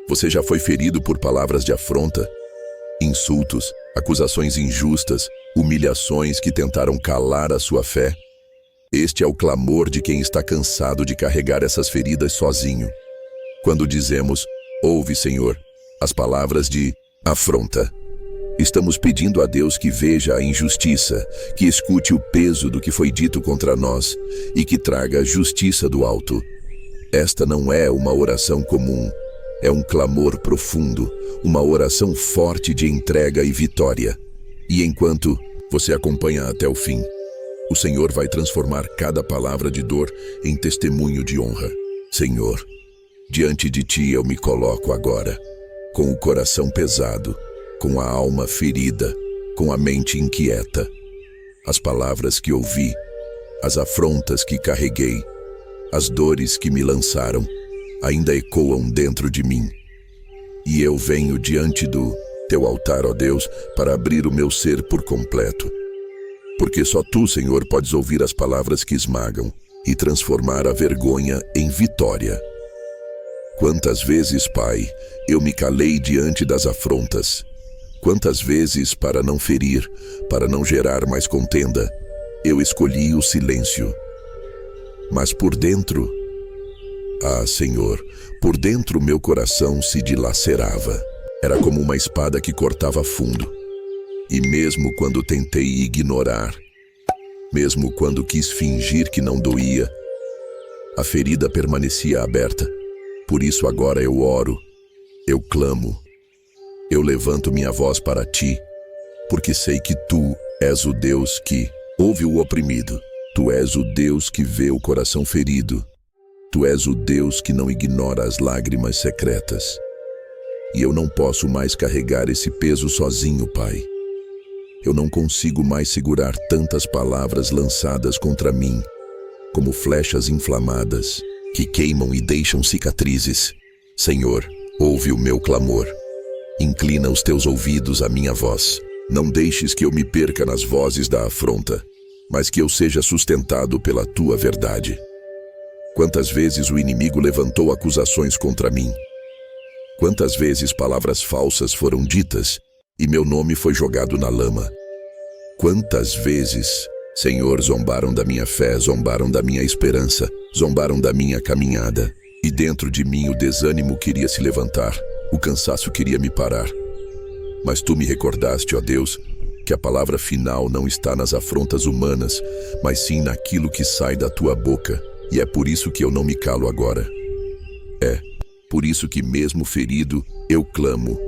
Você já foi ferido por palavras de afronta, insultos, acusações injustas, humilhações que tentaram calar a sua fé? Este é o clamor de quem está cansado de carregar essas feridas sozinho. Quando dizemos, ouve, Senhor, as palavras de afronta, estamos pedindo a Deus que veja a injustiça, que escute o peso do que foi dito contra nós e que traga justiça do alto. Esta não é uma oração comum, é um clamor profundo, uma oração forte de entrega e vitória. E enquanto você acompanha até o fim, o Senhor vai transformar cada palavra de dor em testemunho de honra. Senhor, diante de Ti eu me coloco agora, com o coração pesado, com a alma ferida, com a mente inquieta. As palavras que ouvi, as afrontas que carreguei, as dores que me lançaram, ainda ecoam dentro de mim. E eu venho diante do Teu altar, ó Deus, para abrir o meu ser por completo. Porque só Tu, Senhor, podes ouvir as palavras que esmagam e transformar a vergonha em vitória. Quantas vezes, Pai, eu me calei diante das afrontas. Quantas vezes, para não ferir, para não gerar mais contenda, eu escolhi o silêncio. Mas por dentro, Senhor, por dentro meu coração se dilacerava. Era como uma espada que cortava fundo. E mesmo quando tentei ignorar, mesmo quando quis fingir que não doía, a ferida permanecia aberta. Por isso agora eu oro, eu clamo, eu levanto minha voz para Ti, porque sei que Tu és o Deus que ouve o oprimido. Tu és o Deus que vê o coração ferido. Tu és o Deus que não ignora as lágrimas secretas. E eu não posso mais carregar esse peso sozinho, Pai. Eu não consigo mais segurar tantas palavras lançadas contra mim, como flechas inflamadas, que queimam e deixam cicatrizes. Senhor, ouve o meu clamor. Inclina os Teus ouvidos à minha voz. Não deixes que eu me perca nas vozes da afronta, mas que eu seja sustentado pela Tua verdade. Quantas vezes o inimigo levantou acusações contra mim? Quantas vezes palavras falsas foram ditas e meu nome foi jogado na lama? Quantas vezes, Senhor, zombaram da minha fé, zombaram da minha esperança, zombaram da minha caminhada, e dentro de mim o desânimo queria se levantar, o cansaço queria me parar. Mas Tu me recordaste, ó Deus, que a palavra final não está nas afrontas humanas, mas sim naquilo que sai da Tua boca, e é por isso que eu não me calo agora. É por isso que mesmo ferido, eu clamo.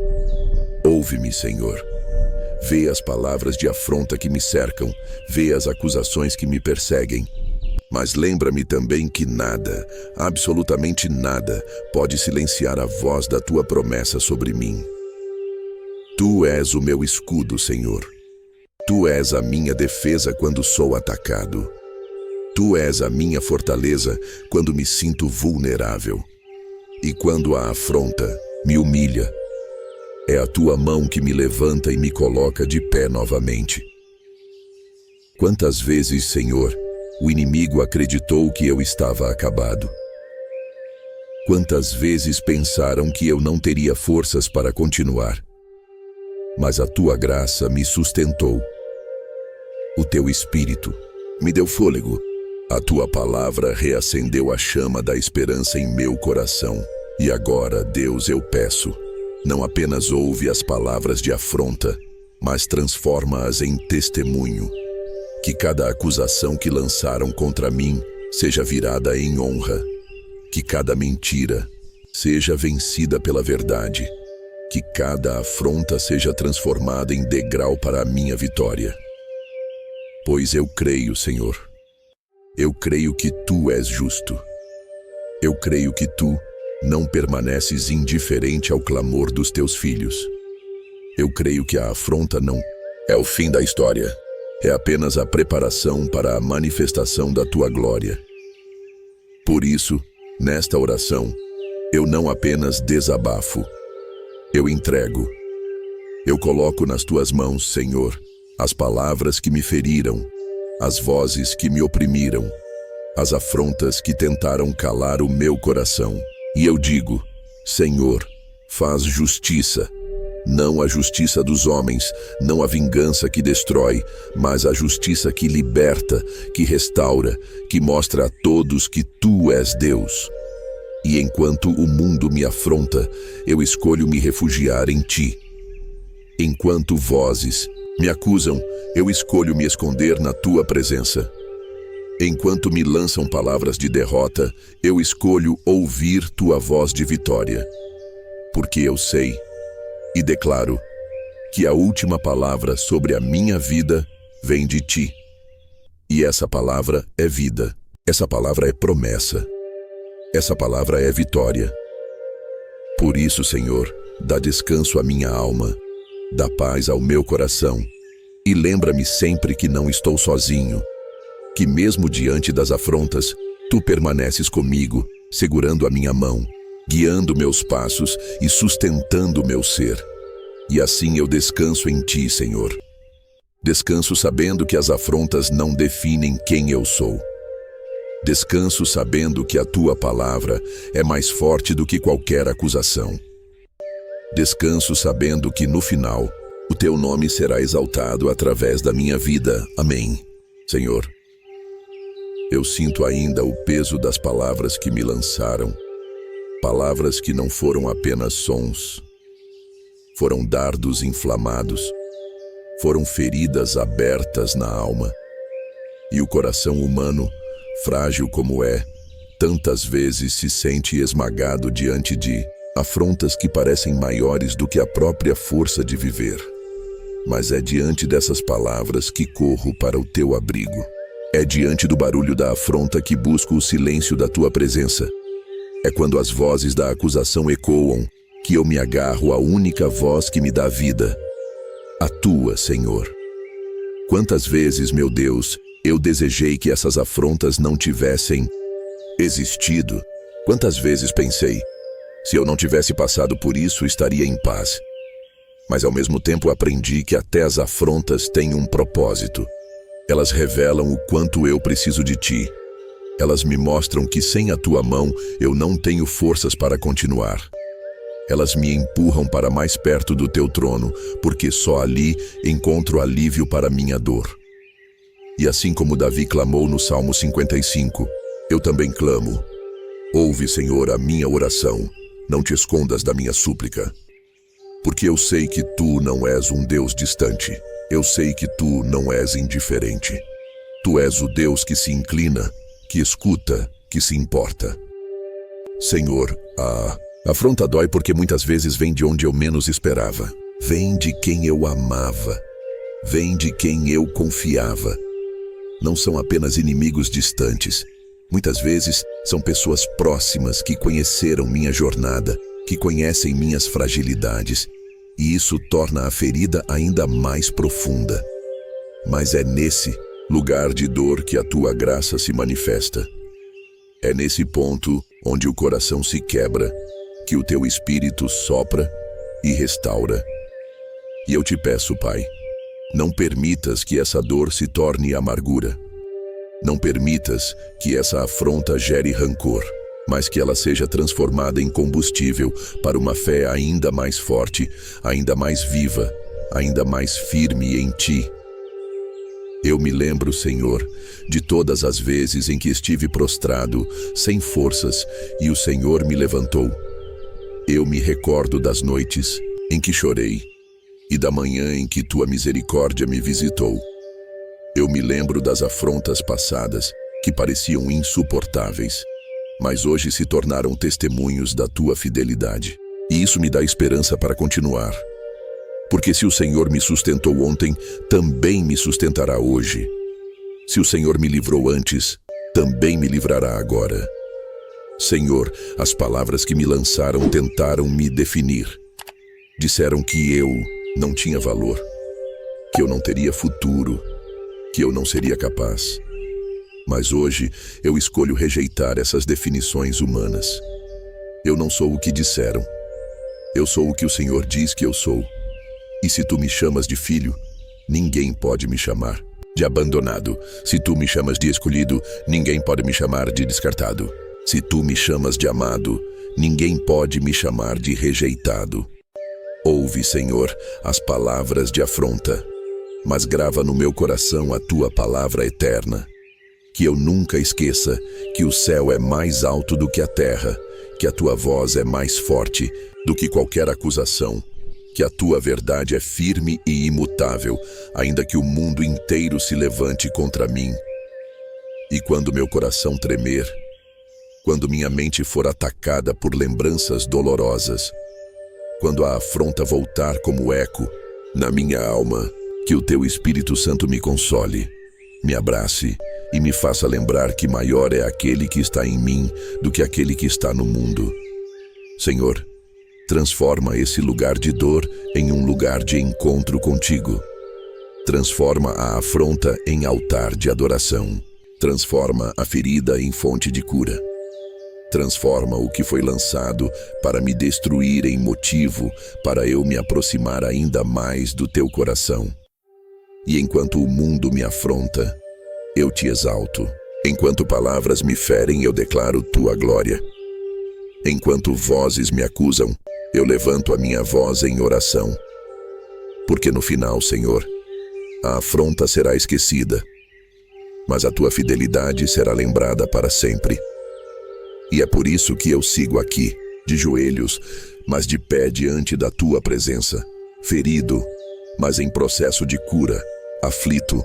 Ouve-me, Senhor. Vê as palavras de afronta que me cercam, vê as acusações que me perseguem. Mas lembra-me também que nada, absolutamente nada, pode silenciar a voz da Tua promessa sobre mim. Tu és o meu escudo, Senhor. Tu és a minha defesa quando sou atacado. Tu és a minha fortaleza quando me sinto vulnerável. E quando a afronta me humilha, é a Tua mão que me levanta e me coloca de pé novamente. Quantas vezes, Senhor, o inimigo acreditou que eu estava acabado? Quantas vezes pensaram que eu não teria forças para continuar? Mas a Tua graça me sustentou. O Teu Espírito me deu fôlego. A Tua palavra reacendeu a chama da esperança em meu coração. E agora, Deus, eu peço, não apenas ouve as palavras de afronta, mas transforma-as em testemunho. Que cada acusação que lançaram contra mim seja virada em honra. Que cada mentira seja vencida pela verdade. Que cada afronta seja transformada em degrau para a minha vitória. Pois eu creio, Senhor. Eu creio que Tu és justo. Eu creio que Tu não permaneces indiferente ao clamor dos Teus filhos. Eu creio que a afronta não é o fim da história. É apenas a preparação para a manifestação da Tua glória. Por isso, nesta oração, eu não apenas desabafo, eu entrego. Eu coloco nas Tuas mãos, Senhor, as palavras que me feriram, as vozes que me oprimiram, as afrontas que tentaram calar o meu coração. E eu digo, Senhor, faz justiça. Não a justiça dos homens, não a vingança que destrói, mas a justiça que liberta, que restaura, que mostra a todos que tu és Deus. E enquanto o mundo me afronta, eu escolho me refugiar em ti. Enquanto vozes me acusam, eu escolho me esconder na tua presença. Enquanto me lançam palavras de derrota, eu escolho ouvir tua voz de vitória. Porque eu sei e declaro que a última palavra sobre a minha vida vem de ti. E essa palavra é vida, essa palavra é promessa, essa palavra é vitória. Por isso, Senhor, dá descanso à minha alma, dá paz ao meu coração e lembra-me sempre que não estou sozinho, que mesmo diante das afrontas, tu permaneces comigo, segurando a minha mão, guiando meus passos e sustentando meu ser. E assim eu descanso em ti, Senhor. Descanso sabendo que as afrontas não definem quem eu sou. Descanso sabendo que a tua palavra é mais forte do que qualquer acusação. Descanso sabendo que no final, o teu nome será exaltado através da minha vida. Amém. Senhor, eu sinto ainda o peso das palavras que me lançaram. Palavras que não foram apenas sons, foram dardos inflamados, foram feridas abertas na alma. E o coração humano, frágil como é, tantas vezes se sente esmagado diante de afrontas que parecem maiores do que a própria força de viver. Mas é diante dessas palavras que corro para o teu abrigo. É diante do barulho da afronta que busco o silêncio da tua presença. É quando as vozes da acusação ecoam que eu me agarro à única voz que me dá vida, a tua, Senhor. Quantas vezes, meu Deus, eu desejei que essas afrontas não tivessem existido. Quantas vezes pensei, se eu não tivesse passado por isso, estaria em paz. Mas ao mesmo tempo aprendi que até as afrontas têm um propósito. Elas revelam o quanto eu preciso de ti. Elas me mostram que sem a tua mão eu não tenho forças para continuar. Elas me empurram para mais perto do teu trono, porque só ali encontro alívio para minha dor. E assim como Davi clamou no Salmo 55, eu também clamo. Ouve, Senhor, a minha oração, não te escondas da minha súplica. Porque eu sei que tu não és um Deus distante, eu sei que tu não és indiferente. Tu és o Deus que se inclina, que escuta, que se importa. Senhor, a afronta dói porque muitas vezes vem de onde eu menos esperava. Vem de quem eu amava. Vem de quem eu confiava. Não são apenas inimigos distantes. Muitas vezes são pessoas próximas que conheceram minha jornada, que conhecem minhas fragilidades. E isso torna a ferida ainda mais profunda. Mas é nesse lugar de dor que a tua graça se manifesta. É nesse ponto onde o coração se quebra, que o teu espírito sopra e restaura. E eu te peço, Pai, não permitas que essa dor se torne amargura. Não permitas que essa afronta gere rancor, mas que ela seja transformada em combustível para uma fé ainda mais forte, ainda mais viva, ainda mais firme em ti. Eu me lembro, Senhor, de todas as vezes em que estive prostrado, sem forças, e o Senhor me levantou. Eu me recordo das noites em que chorei e da manhã em que tua misericórdia me visitou. Eu me lembro das afrontas passadas que pareciam insuportáveis, mas hoje se tornaram testemunhos da tua fidelidade. E isso me dá esperança para continuar. Porque se o Senhor me sustentou ontem, também me sustentará hoje. Se o Senhor me livrou antes, também me livrará agora. Senhor, as palavras que me lançaram tentaram me definir. Disseram que eu não tinha valor, que eu não teria futuro, que eu não seria capaz. Mas hoje eu escolho rejeitar essas definições humanas. Eu não sou o que disseram. Eu sou o que o Senhor diz que eu sou. E se tu me chamas de filho, ninguém pode me chamar de abandonado. Se tu me chamas de escolhido, ninguém pode me chamar de descartado. Se tu me chamas de amado, ninguém pode me chamar de rejeitado. Ouve, Senhor, as palavras de afronta, mas grava no meu coração a tua palavra eterna. Que eu nunca esqueça que o céu é mais alto do que a terra, que a tua voz é mais forte do que qualquer acusação, que a tua verdade é firme e imutável, ainda que o mundo inteiro se levante contra mim. E quando meu coração tremer, quando minha mente for atacada por lembranças dolorosas, quando a afronta voltar como eco na minha alma, que o teu Espírito Santo me console, me abrace e me faça lembrar que maior é aquele que está em mim do que aquele que está no mundo. Senhor, transforma esse lugar de dor em um lugar de encontro contigo. Transforma a afronta em altar de adoração. Transforma a ferida em fonte de cura. Transforma o que foi lançado para me destruir em motivo para eu me aproximar ainda mais do teu coração. E enquanto o mundo me afronta, eu te exalto. Enquanto palavras me ferem, eu declaro tua glória. Enquanto vozes me acusam, eu levanto a minha voz em oração. Porque no final, Senhor, a afronta será esquecida, mas a tua fidelidade será lembrada para sempre. E é por isso que eu sigo aqui, de joelhos, mas de pé diante da tua presença, ferido, mas em processo de cura, aflito,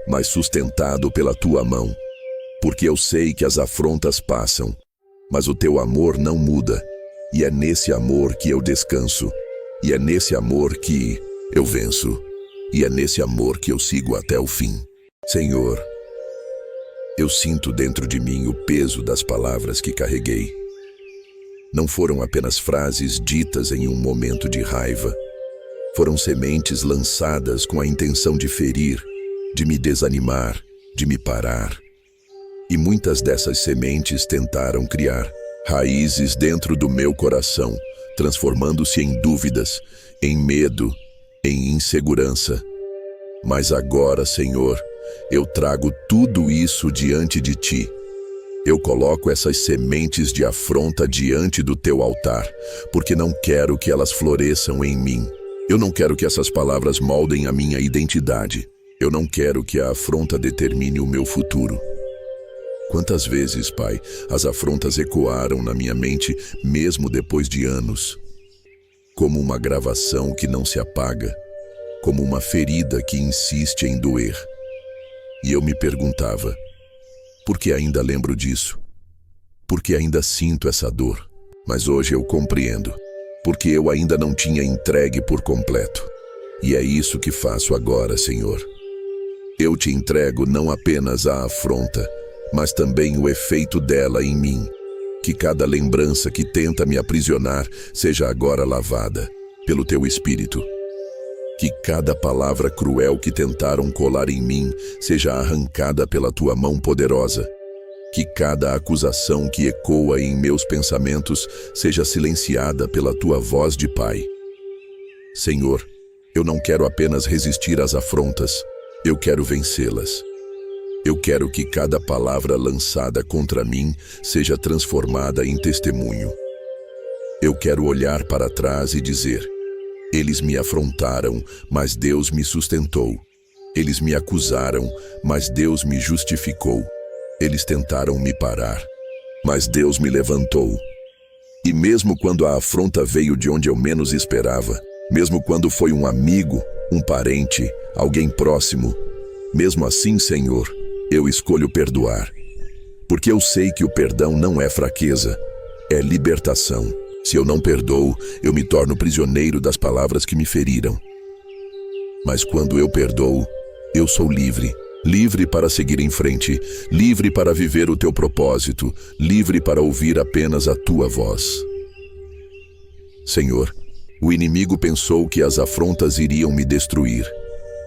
mas sustentado pela tua mão. Porque eu sei que as afrontas passam, mas o teu amor não muda, e é nesse amor que eu descanso, e é nesse amor que eu venço, e é nesse amor que eu sigo até o fim. Senhor, eu sinto dentro de mim o peso das palavras que carreguei. Não foram apenas frases ditas em um momento de raiva. Foram sementes lançadas com a intenção de ferir, de me desanimar, de me parar. E muitas dessas sementes tentaram criar raízes dentro do meu coração, transformando-se em dúvidas, em medo, em insegurança. Mas agora, Senhor, eu trago tudo isso diante de ti. Eu coloco essas sementes de afronta diante do teu altar, porque não quero que elas floresçam em mim. Eu não quero que essas palavras moldem a minha identidade. Eu não quero que a afronta determine o meu futuro. Quantas vezes, Pai, as afrontas ecoaram na minha mente, mesmo depois de anos, como uma gravação que não se apaga, como uma ferida que insiste em doer. E eu me perguntava, por que ainda lembro disso? Por que ainda sinto essa dor? Mas hoje eu compreendo, porque eu ainda não tinha entregue por completo. E é isso que faço agora, Senhor. Eu te entrego não apenas a afronta, mas também o efeito dela em mim. Que cada lembrança que tenta me aprisionar seja agora lavada pelo teu Espírito. Que cada palavra cruel que tentaram colar em mim seja arrancada pela tua mão poderosa. Que cada acusação que ecoa em meus pensamentos seja silenciada pela tua voz de Pai. Senhor, eu não quero apenas resistir às afrontas, eu quero vencê-las. Eu quero que cada palavra lançada contra mim seja transformada em testemunho. Eu quero olhar para trás e dizer: eles me afrontaram, mas Deus me sustentou. Eles me acusaram, mas Deus me justificou. Eles tentaram me parar, mas Deus me levantou. E mesmo quando a afronta veio de onde eu menos esperava, mesmo quando foi um amigo, um parente, alguém próximo, mesmo assim, Senhor, eu escolho perdoar. Porque eu sei que o perdão não é fraqueza, é libertação. Se eu não perdoo, eu me torno prisioneiro das palavras que me feriram. Mas quando eu perdoo, eu sou livre. Livre para seguir em frente, livre para viver o teu propósito, livre para ouvir apenas a tua voz. Senhor, o inimigo pensou que as afrontas iriam me destruir.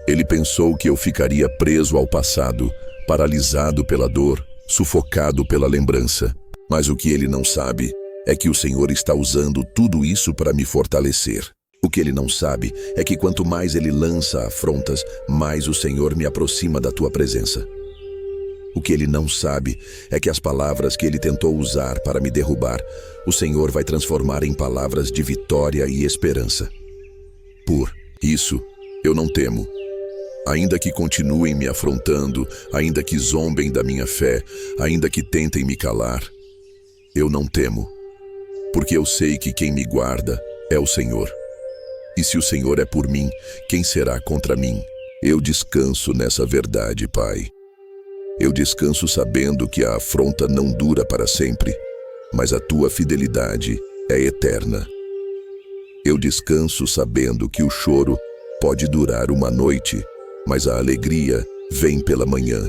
Ele pensou que eu ficaria preso ao passado, paralisado pela dor, sufocado pela lembrança. Mas o que ele não sabe é que o Senhor está usando tudo isso para me fortalecer. O que ele não sabe é que quanto mais ele lança afrontas, mais o Senhor me aproxima da tua presença. O que ele não sabe é que as palavras que ele tentou usar para me derrubar, o Senhor vai transformar em palavras de vitória e esperança. Por isso, eu não temo. Ainda que continuem me afrontando, ainda que zombem da minha fé, ainda que tentem me calar, eu não temo, porque eu sei que quem me guarda é o Senhor. E se o Senhor é por mim, quem será contra mim? Eu descanso nessa verdade, Pai. Eu descanso sabendo que a afronta não dura para sempre, mas a tua fidelidade é eterna. Eu descanso sabendo que o choro pode durar uma noite, mas a alegria vem pela manhã.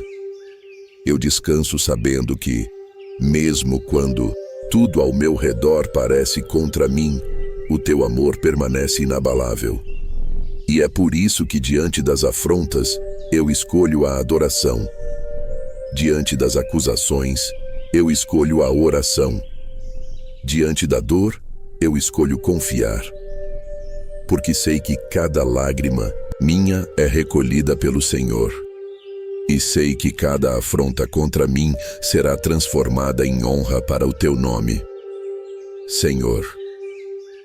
Eu descanso sabendo que, mesmo quando tudo ao meu redor parece contra mim, o teu amor permanece inabalável. E é por isso que diante das afrontas, eu escolho a adoração. Diante das acusações, eu escolho a oração. Diante da dor, eu escolho confiar. Porque sei que cada lágrima minha é recolhida pelo Senhor. E sei que cada afronta contra mim será transformada em honra para o teu nome. Senhor,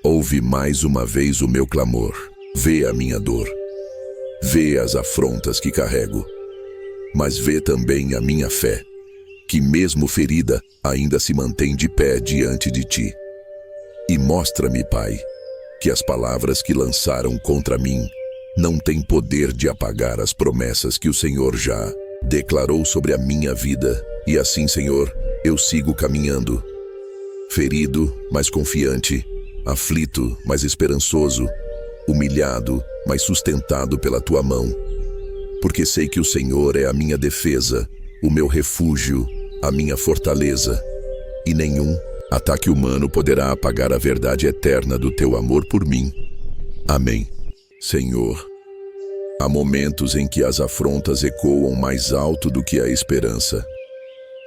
ouve mais uma vez o meu clamor. Vê a minha dor. Vê as afrontas que carrego. Mas vê também a minha fé, que mesmo ferida, ainda se mantém de pé diante de ti. E mostra-me, Pai, que as palavras que lançaram contra mim não têm poder de apagar as promessas que o Senhor já declarou sobre a minha vida. E assim, Senhor, eu sigo caminhando. Ferido, mas confiante. Aflito, mas esperançoso. Humilhado, mas sustentado pela tua mão. Porque sei que o Senhor é a minha defesa, o meu refúgio, a minha fortaleza. E nenhum ataque humano poderá apagar a verdade eterna do teu amor por mim. Amém. Senhor, há momentos em que as afrontas ecoam mais alto do que a esperança.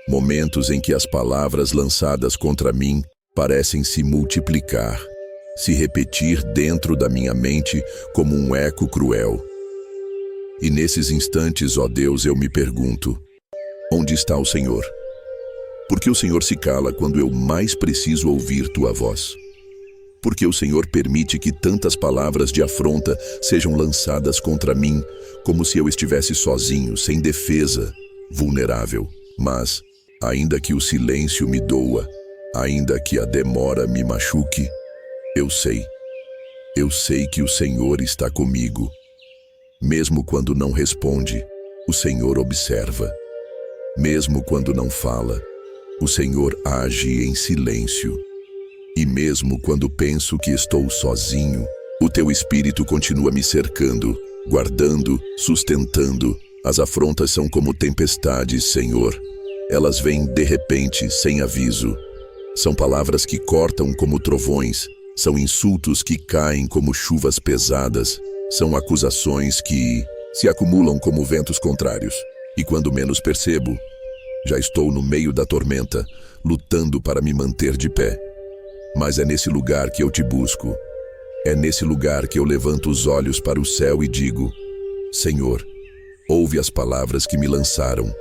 Momentos em que as palavras lançadas contra mim parecem se multiplicar, se repetir dentro da minha mente como um eco cruel. E nesses instantes, ó Deus, eu me pergunto: onde está o Senhor? Porque o Senhor se cala quando eu mais preciso ouvir tua voz. Porque o Senhor permite que tantas palavras de afronta sejam lançadas contra mim, como se eu estivesse sozinho, sem defesa, vulnerável. Mas, ainda que o silêncio me doa, ainda que a demora me machuque, eu sei que o Senhor está comigo. Mesmo quando não responde, o Senhor observa. Mesmo quando não fala, o Senhor age em silêncio. E mesmo quando penso que estou sozinho, o teu Espírito continua me cercando, guardando, sustentando. As afrontas são como tempestades, Senhor. Elas vêm de repente, sem aviso. São palavras que cortam como trovões. São insultos que caem como chuvas pesadas. São acusações que se acumulam como ventos contrários. E quando menos percebo, já estou no meio da tormenta, lutando para me manter de pé. Mas é nesse lugar que eu te busco. É nesse lugar que eu levanto os olhos para o céu e digo: Senhor, ouve as palavras que me lançaram.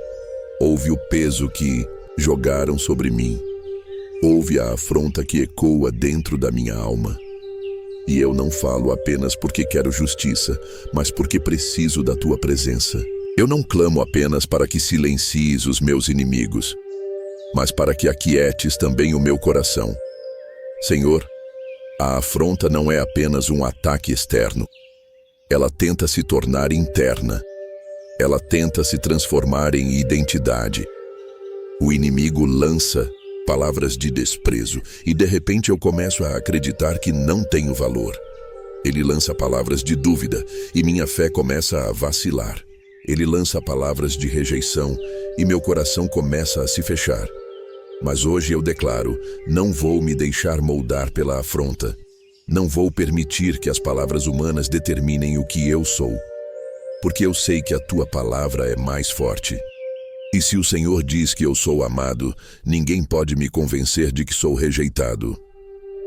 Ouve o peso que jogaram sobre mim. Ouve a afronta que ecoa dentro da minha alma. E eu não falo apenas porque quero justiça, mas porque preciso da tua presença. Eu não clamo apenas para que silencies os meus inimigos, mas para que aquietes também o meu coração. Senhor, a afronta não é apenas um ataque externo. Ela tenta se tornar interna. Ela tenta se transformar em identidade. O inimigo lança palavras de desprezo e de repente eu começo a acreditar que não tenho valor. Ele lança palavras de dúvida e minha fé começa a vacilar. Ele lança palavras de rejeição e meu coração começa a se fechar. Mas hoje eu declaro: não vou me deixar moldar pela afronta. Não vou permitir que as palavras humanas determinem o que eu sou. Porque eu sei que a tua palavra é mais forte. E se o Senhor diz que eu sou amado, ninguém pode me convencer de que sou rejeitado.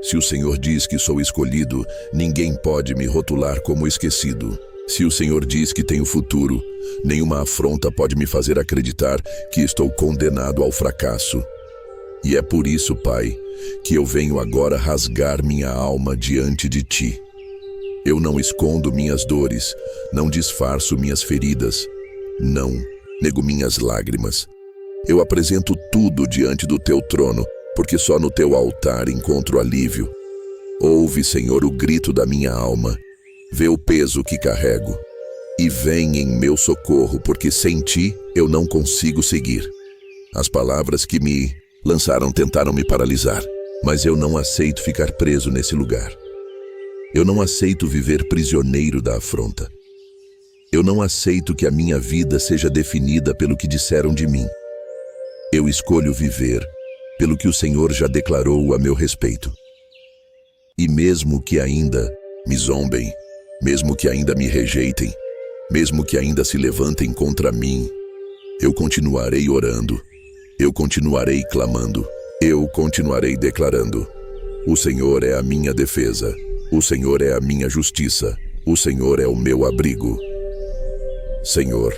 Se o Senhor diz que sou escolhido, ninguém pode me rotular como esquecido. Se o Senhor diz que tenho futuro, nenhuma afronta pode me fazer acreditar que estou condenado ao fracasso. E é por isso, Pai, que eu venho agora rasgar minha alma diante de Ti. Eu não escondo minhas dores, não disfarço minhas feridas, não nego minhas lágrimas. Eu apresento tudo diante do Teu trono, porque só no Teu altar encontro alívio. Ouve, Senhor, o grito da minha alma. Vê o peso que carrego. E vem em meu socorro, porque sem Ti eu não consigo seguir. As palavras que me lançaram tentaram me paralisar, mas eu não aceito ficar preso nesse lugar. Eu não aceito viver prisioneiro da afronta. Eu não aceito que a minha vida seja definida pelo que disseram de mim. Eu escolho viver pelo que o Senhor já declarou a meu respeito. E mesmo que ainda me zombem, mesmo que ainda me rejeitem, mesmo que ainda se levantem contra mim, eu continuarei orando, eu continuarei clamando, eu continuarei declarando: o Senhor é a minha defesa, o Senhor é a minha justiça, o Senhor é o meu abrigo. Senhor,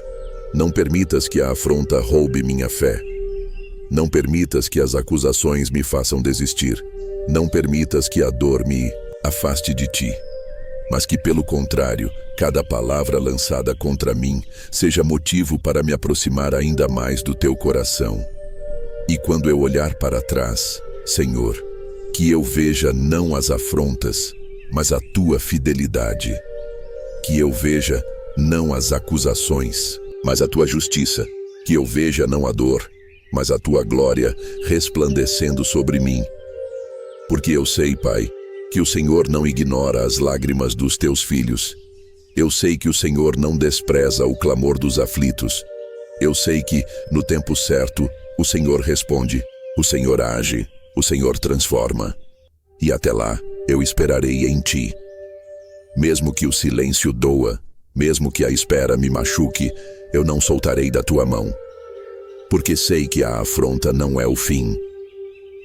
não permitas que a afronta roube minha fé. Não permitas que as acusações me façam desistir. Não permitas que a dor me afaste de Ti, mas que, pelo contrário, cada palavra lançada contra mim seja motivo para me aproximar ainda mais do Teu coração. E quando eu olhar para trás, Senhor, que eu veja não as afrontas, mas a Tua fidelidade. Que eu veja não as acusações, mas a Tua justiça. Que eu veja não a dor, mas a Tua glória resplandecendo sobre mim. Porque eu sei, Pai, que o Senhor não ignora as lágrimas dos Teus filhos. Eu sei que o Senhor não despreza o clamor dos aflitos. Eu sei que, no tempo certo, o Senhor responde, o Senhor age, o Senhor transforma. E até lá, eu esperarei em Ti. Mesmo que o silêncio doa, mesmo que a espera me machuque, eu não soltarei da Tua mão. Porque sei que a afronta não é o fim.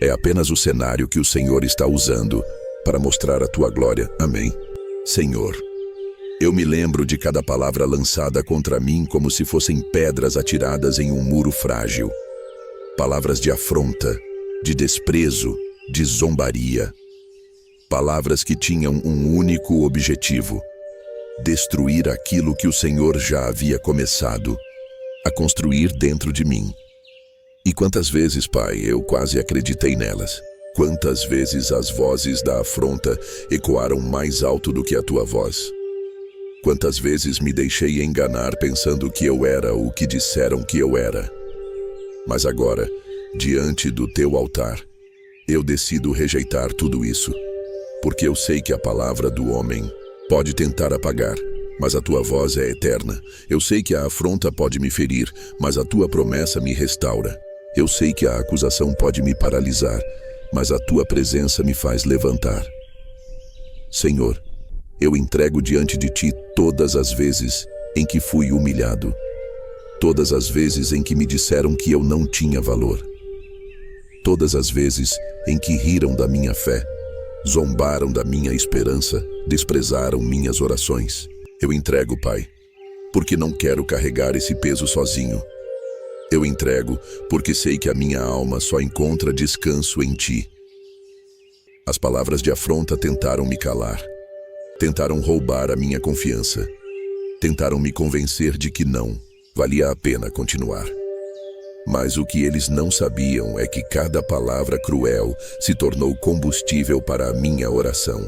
É apenas o cenário que o Senhor está usando para mostrar a Tua glória. Amém. Senhor, eu me lembro de cada palavra lançada contra mim como se fossem pedras atiradas em um muro frágil. Palavras de afronta, de desprezo, de zombaria. Palavras que tinham um único objetivo: destruir aquilo que o Senhor já havia começado a construir dentro de mim. E quantas vezes, Pai, eu quase acreditei nelas. Quantas vezes as vozes da afronta ecoaram mais alto do que a Tua voz. Quantas vezes me deixei enganar pensando que eu era o que disseram que eu era. Mas agora, diante do Teu altar, eu decido rejeitar tudo isso. Porque eu sei que a palavra do homem pode tentar apagar, mas a Tua voz é eterna. Eu sei que a afronta pode me ferir, mas a Tua promessa me restaura. Eu sei que a acusação pode me paralisar, mas a Tua presença me faz levantar. Senhor, eu entrego diante de Ti todas as vezes em que fui humilhado, todas as vezes em que me disseram que eu não tinha valor, todas as vezes em que riram da minha fé, zombaram da minha esperança, desprezaram minhas orações. Eu entrego, Pai, porque não quero carregar esse peso sozinho. Eu entrego porque sei que a minha alma só encontra descanso em Ti. As palavras de afronta tentaram me calar, tentaram roubar a minha confiança, tentaram me convencer de que não valia a pena continuar. Mas o que eles não sabiam é que cada palavra cruel se tornou combustível para a minha oração.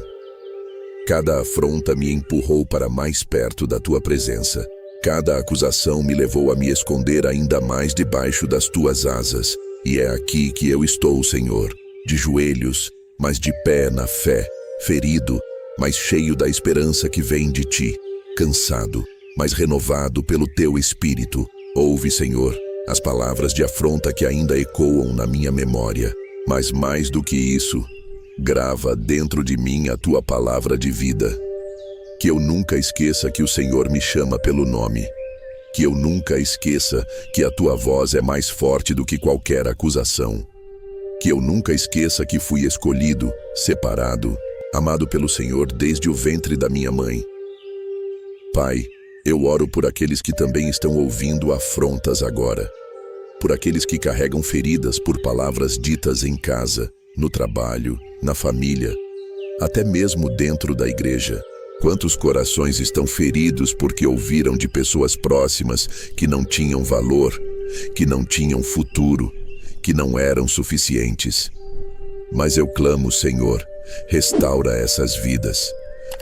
Cada afronta me empurrou para mais perto da Tua presença. Cada acusação me levou a me esconder ainda mais debaixo das Tuas asas. E é aqui que eu estou, Senhor, de joelhos, mas de pé na fé, ferido, mas cheio da esperança que vem de Ti, cansado, mas renovado pelo Teu Espírito. Ouve, Senhor, as palavras de afronta que ainda ecoam na minha memória, mas mais do que isso, grava dentro de mim a Tua palavra de vida. Que eu nunca esqueça que o Senhor me chama pelo nome. Que eu nunca esqueça que a Tua voz é mais forte do que qualquer acusação. Que eu nunca esqueça que fui escolhido, separado, amado pelo Senhor desde o ventre da minha mãe. Pai, eu oro por aqueles que também estão ouvindo afrontas agora. Por aqueles que carregam feridas por palavras ditas em casa, no trabalho, na família, até mesmo dentro da igreja. Quantos corações estão feridos porque ouviram de pessoas próximas que não tinham valor, que não tinham futuro, que não eram suficientes. Mas eu clamo, Senhor, restaura essas vidas.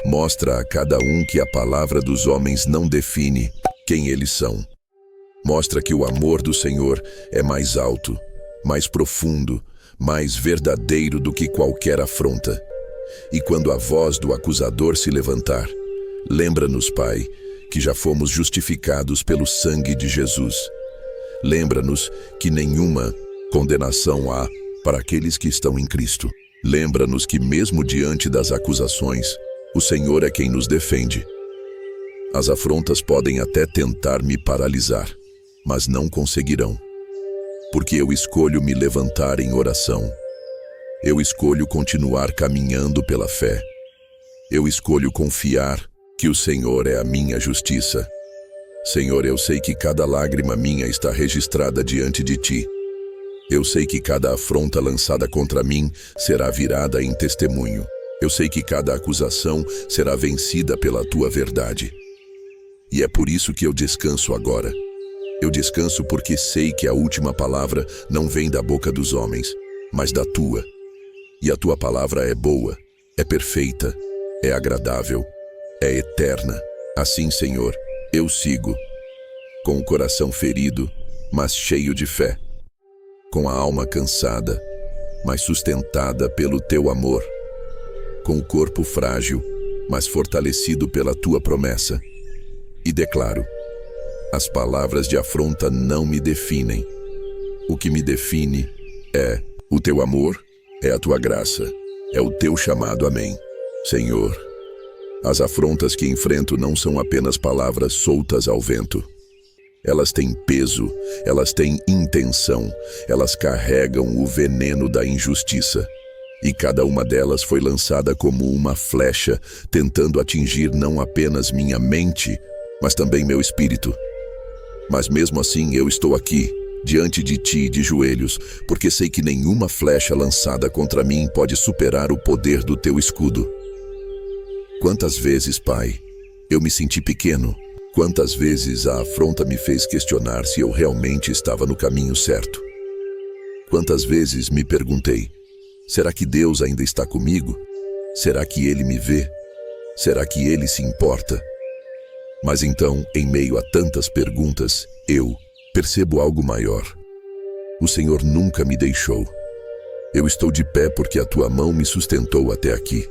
Mostra a cada um que a palavra dos homens não define quem eles são. Mostra que o amor do Senhor é mais alto, mais profundo, mais verdadeiro do que qualquer afronta. E quando a voz do acusador se levantar, lembra-nos, Pai, que já fomos justificados pelo sangue de Jesus. Lembra-nos que nenhuma condenação há para aqueles que estão em Cristo. Lembra-nos que mesmo diante das acusações, o Senhor é quem nos defende. As afrontas podem até tentar me paralisar, mas não conseguirão. Porque eu escolho me levantar em oração. Eu escolho continuar caminhando pela fé. Eu escolho confiar que o Senhor é a minha justiça. Senhor, eu sei que cada lágrima minha está registrada diante de Ti. Eu sei que cada afronta lançada contra mim será virada em testemunho. Eu sei que cada acusação será vencida pela Tua verdade. E é por isso que eu descanso agora. Eu descanso porque sei que a última palavra não vem da boca dos homens, mas da Tua. E a Tua palavra é boa, é perfeita, é agradável, é eterna. Assim, Senhor, eu sigo, com o coração ferido, mas cheio de fé, com a alma cansada, mas sustentada pelo Teu amor, com o corpo frágil, mas fortalecido pela Tua promessa. E declaro, as palavras de afronta não me definem. O que me define é o Teu amor, é a Tua graça, é o Teu chamado. Amém. Senhor, as afrontas que enfrento não são apenas palavras soltas ao vento. Elas têm peso, elas têm intenção, elas carregam o veneno da injustiça. E cada uma delas foi lançada como uma flecha, tentando atingir não apenas minha mente, mas também meu espírito. Mas mesmo assim eu estou aqui, diante de Ti, de joelhos, porque sei que nenhuma flecha lançada contra mim pode superar o poder do Teu escudo. Quantas vezes, Pai, eu me senti pequeno? Quantas vezes a afronta me fez questionar se eu realmente estava no caminho certo? Quantas vezes me perguntei, será que Deus ainda está comigo? Será que Ele me vê? Será que Ele se importa? Mas então, em meio a tantas perguntas, eu percebo algo maior. O Senhor nunca me deixou. Eu estou de pé porque a Tua mão me sustentou até aqui.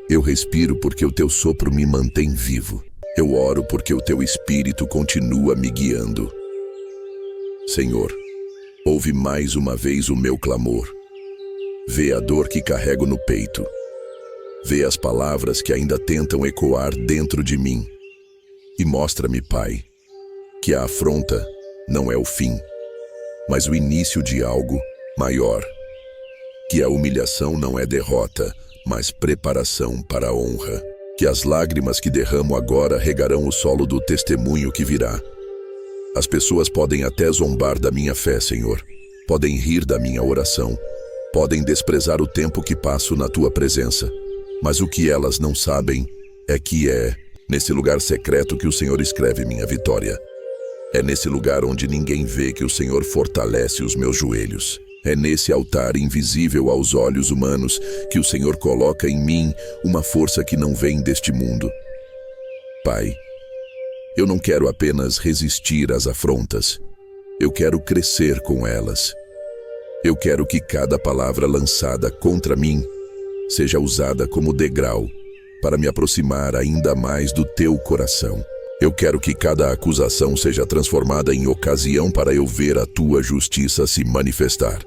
Eu respiro porque o Teu sopro me mantém vivo. Eu oro porque o Teu Espírito continua me guiando. Senhor, ouve mais uma vez o meu clamor. Vê a dor que carrego no peito. Vê as palavras que ainda tentam ecoar dentro de mim. E mostra-me, Pai, que a afronta não é o fim, mas o início de algo maior. Que a humilhação não é derrota, mas preparação para a honra. Que as lágrimas que derramo agora regarão o solo do testemunho que virá. As pessoas podem até zombar da minha fé, Senhor. Podem rir da minha oração. Podem desprezar o tempo que passo na Tua presença. Mas o que elas não sabem é que é nesse lugar secreto que o Senhor escreve minha vitória. É nesse lugar onde ninguém vê que o Senhor fortalece os meus joelhos. É nesse altar invisível aos olhos humanos que o Senhor coloca em mim uma força que não vem deste mundo. Pai, eu não quero apenas resistir às afrontas. Eu quero crescer com elas. Eu quero que cada palavra lançada contra mim seja usada como degrau para me aproximar ainda mais do Teu coração. Eu quero que cada acusação seja transformada em ocasião para eu ver a Tua justiça se manifestar.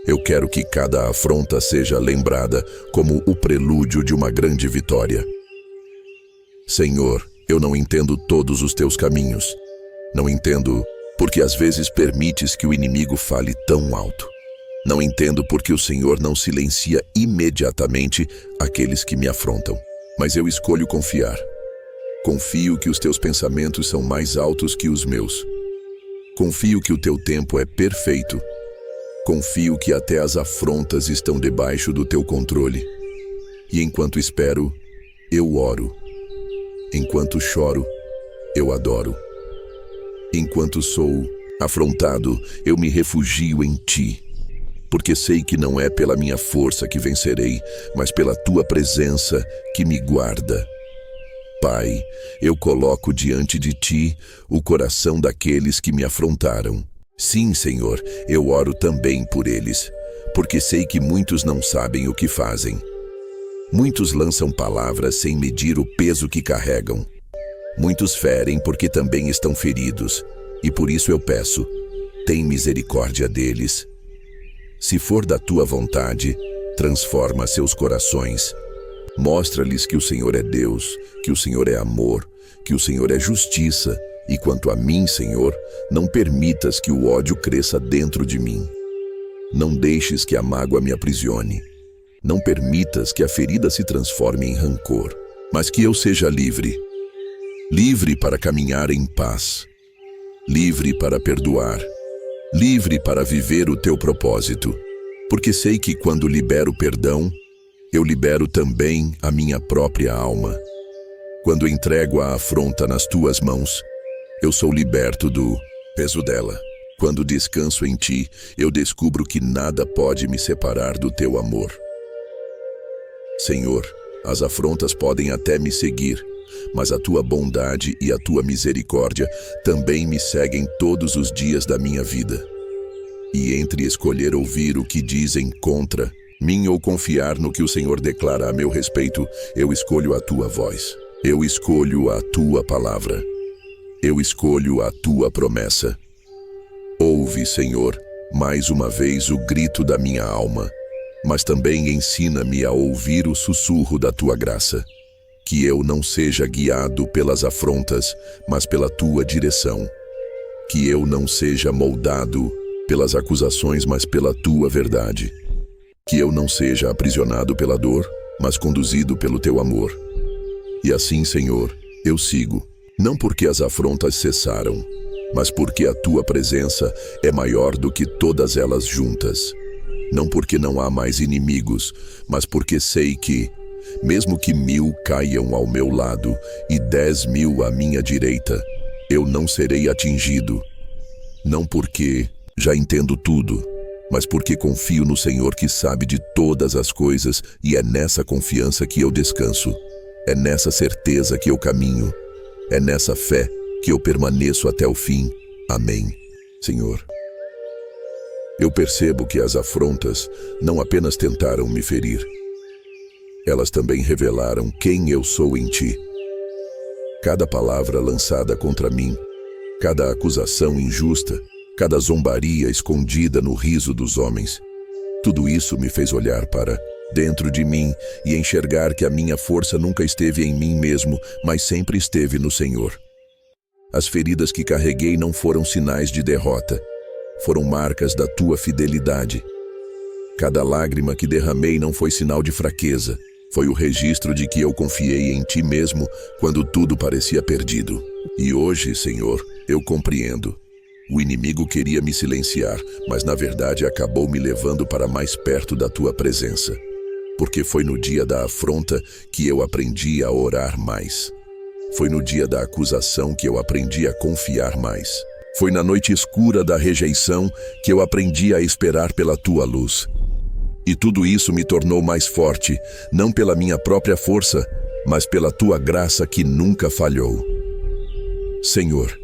Eu quero que cada afronta seja lembrada como o prelúdio de uma grande vitória. Senhor, eu não entendo todos os Teus caminhos. Não entendo porque às vezes permites que o inimigo fale tão alto. Não entendo porque o Senhor não silencia imediatamente aqueles que me afrontam. Mas eu escolho confiar. Confio que os teus pensamentos são mais altos que os meus. Confio que o teu tempo é perfeito. Confio que até as afrontas estão debaixo do teu controle. E enquanto espero, eu oro. Enquanto choro, eu adoro. Enquanto sou afrontado, eu me refugio em ti. Porque sei que não é pela minha força que vencerei, mas pela tua presença que me guarda. Pai, eu coloco diante de ti o coração daqueles que me afrontaram. Sim, Senhor, eu oro também por eles, porque sei que muitos não sabem o que fazem. Muitos lançam palavras sem medir o peso que carregam. Muitos ferem porque também estão feridos, e por isso eu peço, tem misericórdia deles. Se for da tua vontade, transforma seus corações. Mostra-lhes que o Senhor é Deus, que o Senhor é amor, que o Senhor é justiça, e quanto a mim, Senhor, não permitas que o ódio cresça dentro de mim. Não deixes que a mágoa me aprisione. Não permitas que a ferida se transforme em rancor, mas que eu seja livre. Livre para caminhar em paz. Livre para perdoar. Livre para viver o teu propósito. Porque sei que quando libero perdão, eu libero também a minha própria alma. Quando entrego a afronta nas tuas mãos, eu sou liberto do peso dela. Quando descanso em ti, eu descubro que nada pode me separar do teu amor. Senhor, as afrontas podem até me seguir, mas a tua bondade e a tua misericórdia também me seguem todos os dias da minha vida. E entre escolher ouvir o que dizem contra mim ou confiar no que o Senhor declara a meu respeito, eu escolho a tua voz. Eu escolho a tua palavra. Eu escolho a tua promessa. Ouve, Senhor, mais uma vez o grito da minha alma, mas também ensina-me a ouvir o sussurro da tua graça. Que eu não seja guiado pelas afrontas, mas pela tua direção. Que eu não seja moldado pelas acusações, mas pela tua verdade. Que eu não seja aprisionado pela dor, mas conduzido pelo teu amor. E assim, Senhor, eu sigo, não porque as afrontas cessaram, mas porque a tua presença é maior do que todas elas juntas. Não porque não há mais inimigos, mas porque sei que, mesmo que 1000 caiam ao meu lado e 10.000 à minha direita, eu não serei atingido. Não porque já entendo tudo, mas porque confio no Senhor que sabe de todas as coisas, e é nessa confiança que eu descanso. É nessa certeza que eu caminho. É nessa fé que eu permaneço até o fim. Amém, Senhor. Eu percebo que as afrontas não apenas tentaram me ferir, elas também revelaram quem eu sou em ti. Cada palavra lançada contra mim, cada acusação injusta, cada zombaria escondida no riso dos homens, tudo isso me fez olhar para dentro de mim e enxergar que a minha força nunca esteve em mim mesmo, mas sempre esteve no Senhor. As feridas que carreguei não foram sinais de derrota, foram marcas da tua fidelidade. Cada lágrima que derramei não foi sinal de fraqueza, foi o registro de que eu confiei em ti mesmo quando tudo parecia perdido. E hoje, Senhor, eu compreendo. O inimigo queria me silenciar, mas na verdade acabou me levando para mais perto da tua presença. Porque foi no dia da afronta que eu aprendi a orar mais. Foi no dia da acusação que eu aprendi a confiar mais. Foi na noite escura da rejeição que eu aprendi a esperar pela tua luz. E tudo isso me tornou mais forte, não pela minha própria força, mas pela tua graça que nunca falhou. Senhor,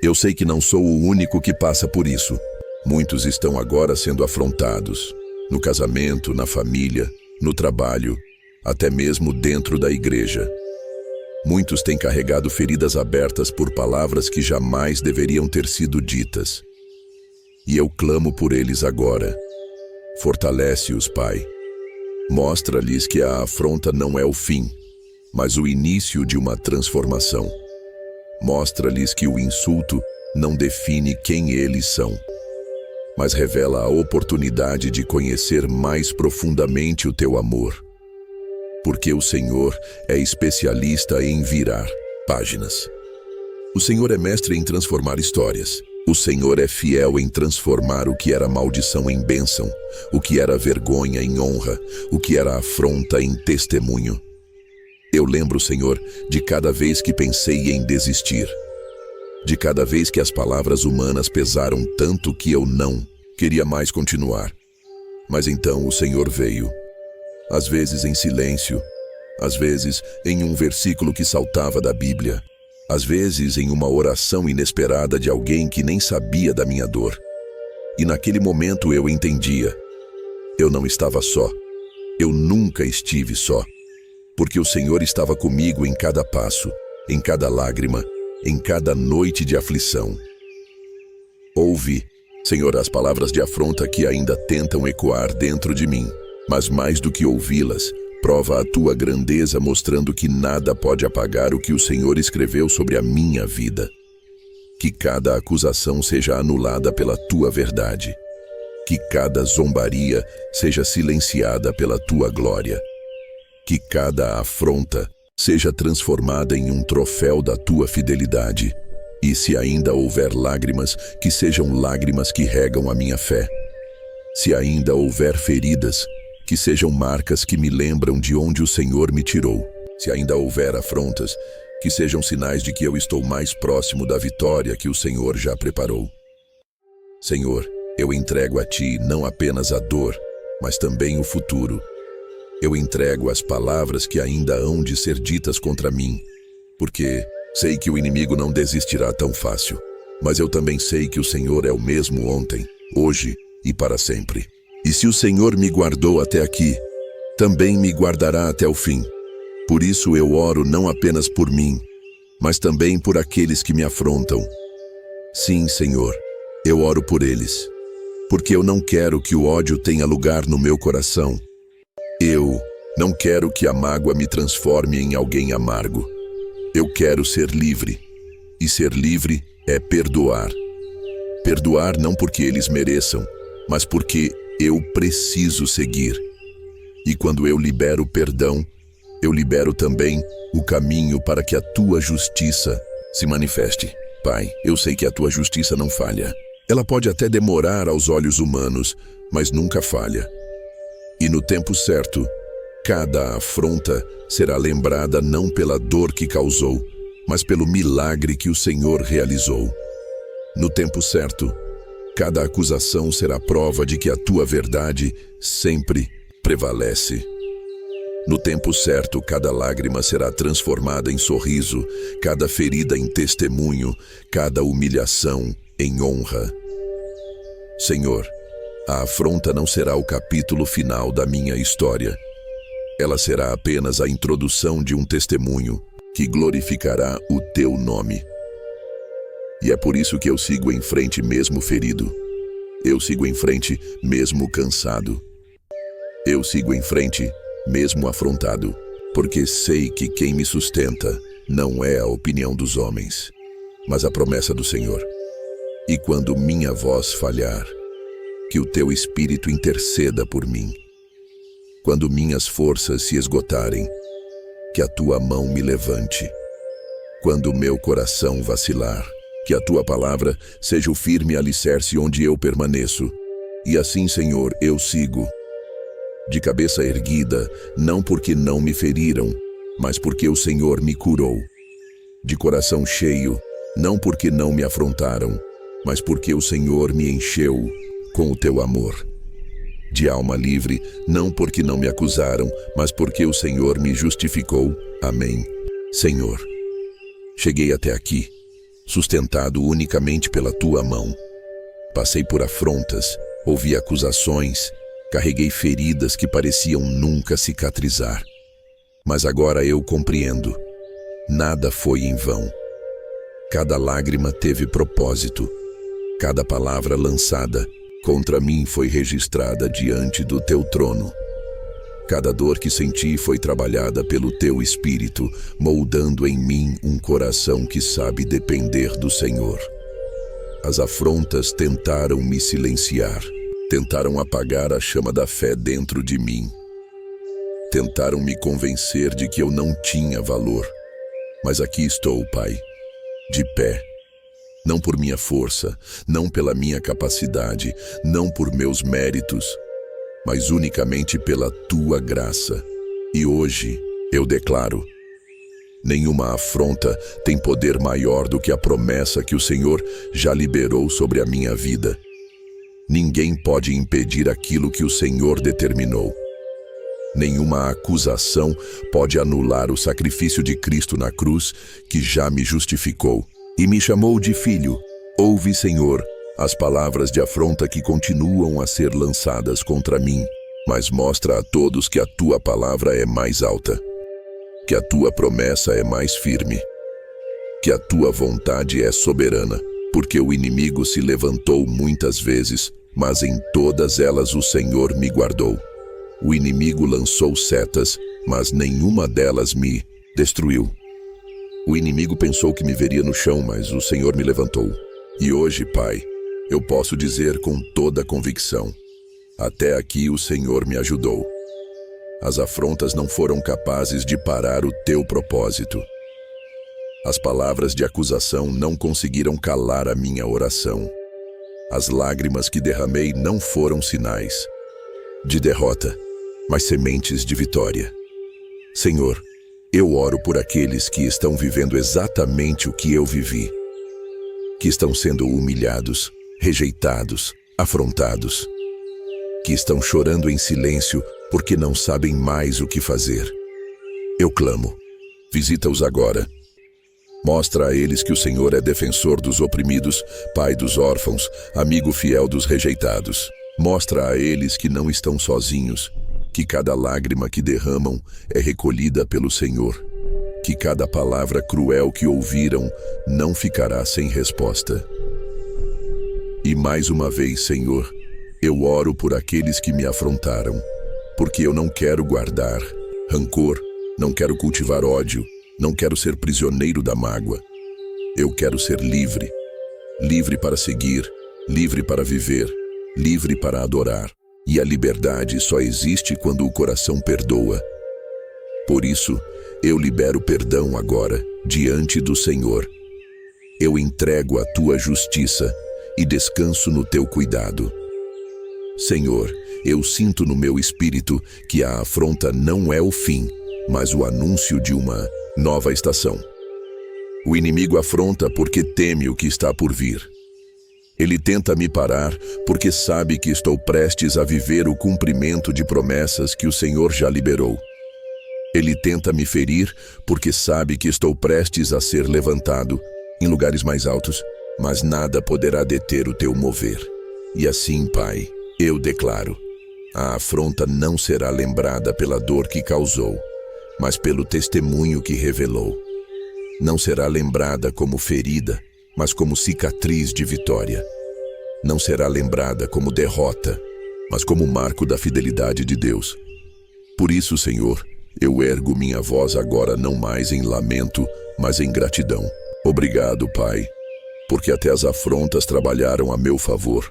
eu sei que não sou o único que passa por isso. Muitos estão agora sendo afrontados, no casamento, na família, no trabalho, até mesmo dentro da igreja. Muitos têm carregado feridas abertas por palavras que jamais deveriam ter sido ditas. E eu clamo por eles agora. Fortalece-os, Pai. Mostra-lhes que a afronta não é o fim, mas o início de uma transformação. Mostra-lhes que o insulto não define quem eles são, mas revela a oportunidade de conhecer mais profundamente o teu amor. Porque o Senhor é especialista em virar páginas. O Senhor é mestre em transformar histórias. O Senhor é fiel em transformar o que era maldição em bênção, o que era vergonha em honra, o que era afronta em testemunho. Eu lembro, Senhor, de cada vez que pensei em desistir, de cada vez que as palavras humanas pesaram tanto que eu não queria mais continuar. Mas então o Senhor veio, às vezes em silêncio, às vezes em um versículo que saltava da Bíblia, às vezes em uma oração inesperada de alguém que nem sabia da minha dor. E naquele momento eu entendia. Eu não estava só. Eu nunca estive só. Porque o Senhor estava comigo em cada passo, em cada lágrima, em cada noite de aflição. Ouve, Senhor, as palavras de afronta que ainda tentam ecoar dentro de mim, mas mais do que ouvi-las, prova a tua grandeza, mostrando que nada pode apagar o que o Senhor escreveu sobre a minha vida. Que cada acusação seja anulada pela tua verdade. Que cada zombaria seja silenciada pela tua glória. Que cada afronta seja transformada em um troféu da tua fidelidade. E se ainda houver lágrimas, que sejam lágrimas que regam a minha fé. Se ainda houver feridas, que sejam marcas que me lembram de onde o Senhor me tirou. Se ainda houver afrontas, que sejam sinais de que eu estou mais próximo da vitória que o Senhor já preparou. Senhor, eu entrego a Ti não apenas a dor, mas também o futuro. Eu entrego as palavras que ainda hão de ser ditas contra mim, porque sei que o inimigo não desistirá tão fácil, mas eu também sei que o Senhor é o mesmo ontem, hoje e para sempre. E se o Senhor me guardou até aqui, também me guardará até o fim. Por isso eu oro não apenas por mim, mas também por aqueles que me afrontam. Sim, Senhor, eu oro por eles, porque eu não quero que o ódio tenha lugar no meu coração. Eu não quero que a mágoa me transforme em alguém amargo. Eu quero ser livre, e ser livre é perdoar. Perdoar não porque eles mereçam, mas porque eu preciso seguir. E quando eu libero perdão, eu libero também o caminho para que a tua justiça se manifeste. Pai, eu sei que a tua justiça não falha. Ela pode até demorar aos olhos humanos, mas nunca falha. E no tempo certo, cada afronta será lembrada não pela dor que causou, mas pelo milagre que o Senhor realizou. No tempo certo, cada acusação será prova de que a tua verdade sempre prevalece. No tempo certo, cada lágrima será transformada em sorriso, cada ferida em testemunho, cada humilhação em honra. Senhor, a afronta não será o capítulo final da minha história. Ela será apenas a introdução de um testemunho que glorificará o teu nome. E é por isso que eu sigo em frente mesmo ferido. Eu sigo em frente mesmo cansado. Eu sigo em frente mesmo afrontado, porque sei que quem me sustenta não é a opinião dos homens, mas a promessa do Senhor. E quando minha voz falhar, que o teu Espírito interceda por mim. Quando minhas forças se esgotarem, que a tua mão me levante. Quando meu coração vacilar, que a tua palavra seja o firme alicerce onde eu permaneço. E assim, Senhor, eu sigo, de cabeça erguida, não porque não me feriram, mas porque o Senhor me curou. De coração cheio, não porque não me afrontaram, mas porque o Senhor me encheu com o teu amor. De alma livre, não porque não me acusaram, mas porque o Senhor me justificou. Amém. Senhor, cheguei até aqui, sustentado unicamente pela tua mão. Passei por afrontas, ouvi acusações, carreguei feridas que pareciam nunca cicatrizar. Mas agora eu compreendo. Nada foi em vão. Cada lágrima teve propósito. Cada palavra lançada contra mim foi registrada diante do teu trono. Cada dor que senti foi trabalhada pelo teu Espírito, moldando em mim um coração que sabe depender do Senhor. As afrontas tentaram me silenciar, tentaram apagar a chama da fé dentro de mim. Tentaram me convencer de que eu não tinha valor. Mas aqui estou, Pai, de pé. Não por minha força, não pela minha capacidade, não por meus méritos, mas unicamente pela tua graça. E hoje eu declaro: nenhuma afronta tem poder maior do que a promessa que o Senhor já liberou sobre a minha vida. Ninguém pode impedir aquilo que o Senhor determinou. Nenhuma acusação pode anular o sacrifício de Cristo na cruz, que já me justificou e me chamou de filho. Ouve, Senhor, as palavras de afronta que continuam a ser lançadas contra mim, mas mostra a todos que a tua palavra é mais alta, que a tua promessa é mais firme, que a tua vontade é soberana, porque o inimigo se levantou muitas vezes, mas em todas elas o Senhor me guardou. O inimigo lançou setas, mas nenhuma delas me destruiu. O inimigo pensou que me veria no chão, mas o Senhor me levantou. E hoje, Pai, eu posso dizer com toda convicção: até aqui o Senhor me ajudou. As afrontas não foram capazes de parar o teu propósito. As palavras de acusação não conseguiram calar a minha oração. As lágrimas que derramei não foram sinais de derrota, mas sementes de vitória. Senhor, eu oro por aqueles que estão vivendo exatamente o que eu vivi, que estão sendo humilhados, rejeitados, afrontados, que estão chorando em silêncio porque não sabem mais o que fazer. Eu clamo: visita-os agora. Mostra a eles que o Senhor é defensor dos oprimidos, pai dos órfãos, amigo fiel dos rejeitados. Mostra a eles que não estão sozinhos, que cada lágrima que derramam é recolhida pelo Senhor, que cada palavra cruel que ouviram não ficará sem resposta. E mais uma vez, Senhor, eu oro por aqueles que me afrontaram, porque eu não quero guardar rancor, não quero cultivar ódio, não quero ser prisioneiro da mágoa. Eu quero ser livre, livre para seguir, livre para viver, livre para adorar. E a liberdade só existe quando o coração perdoa. Por isso, eu libero perdão agora, diante do Senhor. Eu entrego a tua justiça e descanso no teu cuidado. Senhor, eu sinto no meu espírito que a afronta não é o fim, mas o anúncio de uma nova estação. O inimigo afronta porque teme o que está por vir. Ele tenta me parar porque sabe que estou prestes a viver o cumprimento de promessas que o Senhor já liberou. Ele tenta me ferir porque sabe que estou prestes a ser levantado em lugares mais altos, mas nada poderá deter o teu mover. E assim, Pai, eu declaro: a afronta não será lembrada pela dor que causou, mas pelo testemunho que revelou. Não será lembrada como ferida, mas como cicatriz de vitória. Não será lembrada como derrota, mas como marco da fidelidade de Deus. Por isso, Senhor, eu ergo minha voz agora não mais em lamento, mas em gratidão. Obrigado, Pai, porque até as afrontas trabalharam a meu favor.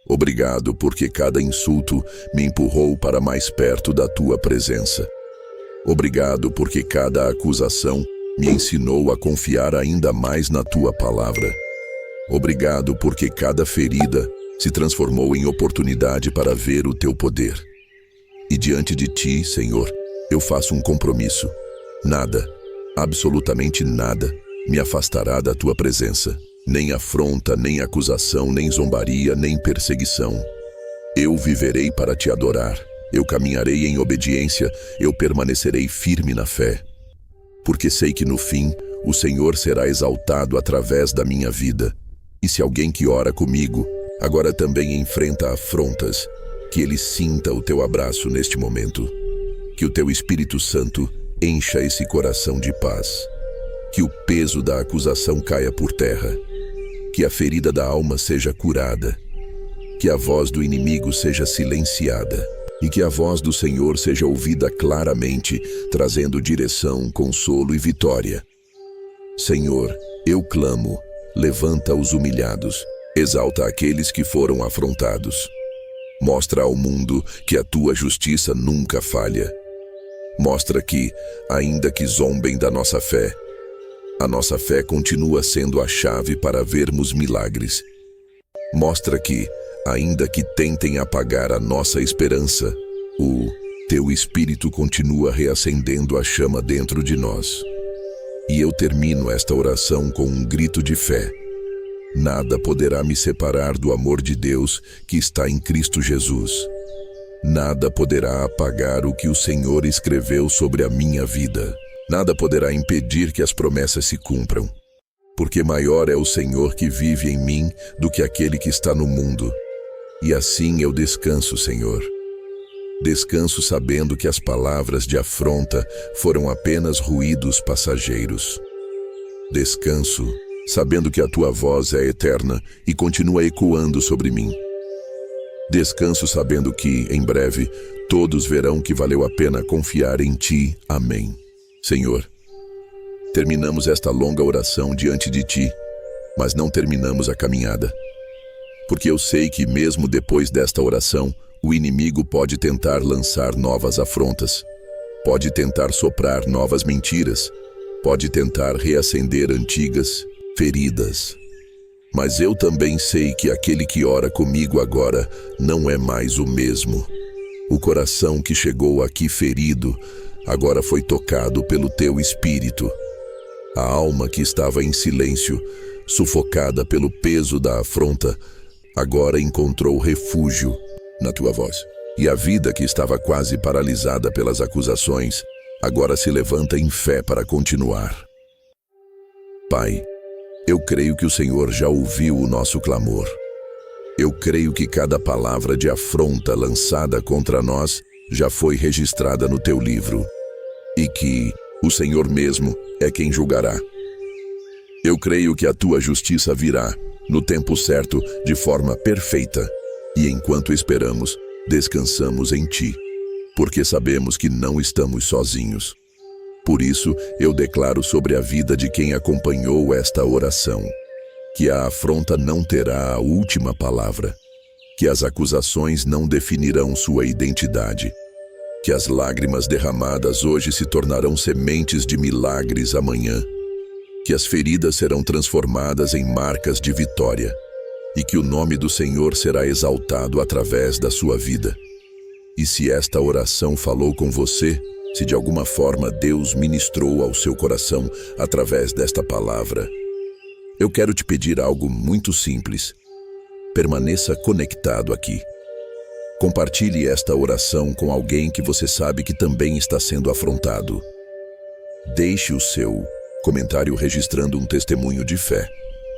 Obrigado porque cada insulto me empurrou para mais perto da tua presença. Obrigado porque cada acusação me ensinou a confiar ainda mais na tua palavra. Obrigado porque cada ferida se transformou em oportunidade para ver o teu poder. E diante de ti, Senhor, eu faço um compromisso. Nada, absolutamente nada, me afastará da tua presença. Nem afronta, nem acusação, nem zombaria, nem perseguição. Eu viverei para te adorar. Eu caminharei em obediência, eu permanecerei firme na fé. Porque sei que no fim, o Senhor será exaltado através da minha vida. E se alguém que ora comigo, agora também enfrenta afrontas, que ele sinta o teu abraço neste momento. Que o teu Espírito Santo encha esse coração de paz. Que o peso da acusação caia por terra. Que a ferida da alma seja curada. Que a voz do inimigo seja silenciada. E que a voz do Senhor seja ouvida claramente, trazendo direção, consolo e vitória. Senhor, eu clamo, levanta os humilhados, exalta aqueles que foram afrontados. Mostra ao mundo que a tua justiça nunca falha. Mostra que, ainda que zombem da nossa fé, A nossa fé continua sendo a chave para vermos milagres. Mostra que, ainda que tentem apagar a nossa esperança, o Teu Espírito continua reacendendo a chama dentro de nós. E eu termino esta oração com um grito de fé. Nada poderá me separar do amor de Deus que está em Cristo Jesus. Nada poderá apagar o que o Senhor escreveu sobre a minha vida. Nada poderá impedir que as promessas se cumpram. Porque maior é o Senhor que vive em mim do que aquele que está no mundo. E assim eu descanso, Senhor. Descanso sabendo que as palavras de afronta foram apenas ruídos passageiros. Descanso sabendo que a Tua voz é eterna e continua ecoando sobre mim. Descanso sabendo que, em breve, todos verão que valeu a pena confiar em Ti. Amém. Senhor, terminamos esta longa oração diante de Ti, mas não terminamos a caminhada. Porque eu sei que mesmo depois desta oração, o inimigo pode tentar lançar novas afrontas, pode tentar soprar novas mentiras, pode tentar reacender antigas feridas. Mas eu também sei que aquele que ora comigo agora não é mais o mesmo. O coração que chegou aqui ferido, agora foi tocado pelo Teu Espírito. A alma que estava em silêncio, sufocada pelo peso da afronta, agora encontrou refúgio na Tua voz. E a vida que estava quase paralisada pelas acusações, agora se levanta em fé para continuar. Pai, eu creio que o Senhor já ouviu o nosso clamor. Eu creio que cada palavra de afronta lançada contra nós já foi registrada no Teu livro, e que o Senhor mesmo é quem julgará. Eu creio que a Tua justiça virá, no tempo certo, de forma perfeita, e enquanto esperamos, descansamos em Ti, porque sabemos que não estamos sozinhos. Por isso, eu declaro sobre a vida de quem acompanhou esta oração, que a afronta não terá a última palavra, que as acusações não definirão sua identidade, que as lágrimas derramadas hoje se tornarão sementes de milagres amanhã, que as feridas serão transformadas em marcas de vitória, e que o nome do Senhor será exaltado através da sua vida. E se esta oração falou com você, se de alguma forma Deus ministrou ao seu coração através desta palavra, eu quero te pedir algo muito simples. Permaneça conectado aqui. Compartilhe esta oração com alguém que você sabe que também está sendo afrontado. Deixe o seu comentário registrando um testemunho de fé,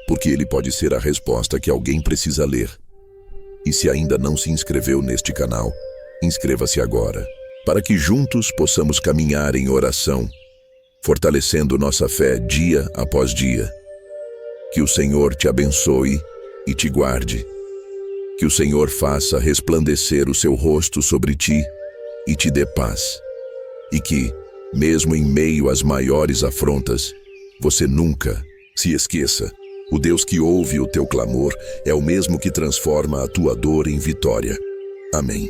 porque ele pode ser a resposta que alguém precisa ler. E se ainda não se inscreveu neste canal, inscreva-se agora, para que juntos possamos caminhar em oração, fortalecendo nossa fé dia após dia. Que o Senhor te abençoe e te guarde. Que o Senhor faça resplandecer o seu rosto sobre ti e te dê paz. E que, mesmo em meio às maiores afrontas, você nunca se esqueça: o Deus que ouve o teu clamor é o mesmo que transforma a tua dor em vitória. Amém.